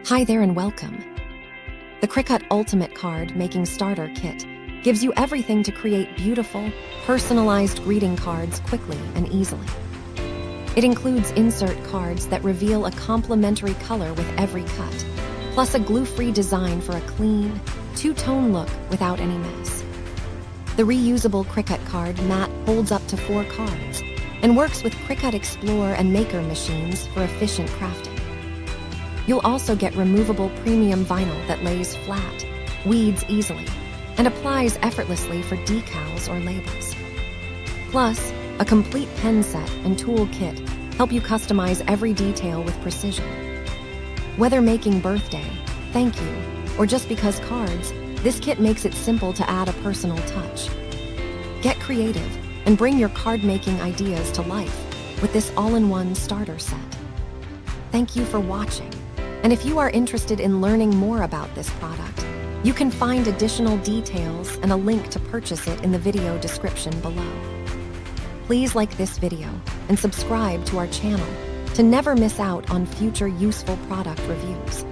Hi there and welcome. The Cricut Ultimate Card Making Starter Kit gives you everything to create beautiful, personalized greeting cards quickly and easily. It includes insert cards that reveal a complementary color with every cut, plus a glue-free design for a clean, two-tone look without any mess. The reusable Cricut card mat holds up to 4 cards and works with Cricut Explore and Maker machines for efficient crafting. You'll also get removable premium vinyl that lays flat, weeds easily, and applies effortlessly for decals or labels. Plus, a complete pen set and tool kit help you customize every detail with precision. Whether making birthday, thank you, or just because cards, this kit makes it simple to add a personal touch. Get creative and bring your card-making ideas to life with this all-in-one starter set. Thank you for watching. And if you are interested in learning more about this product, you can find additional details and a link to purchase it in the video description below. Please like this video and subscribe to our channel to never miss out on future useful product reviews.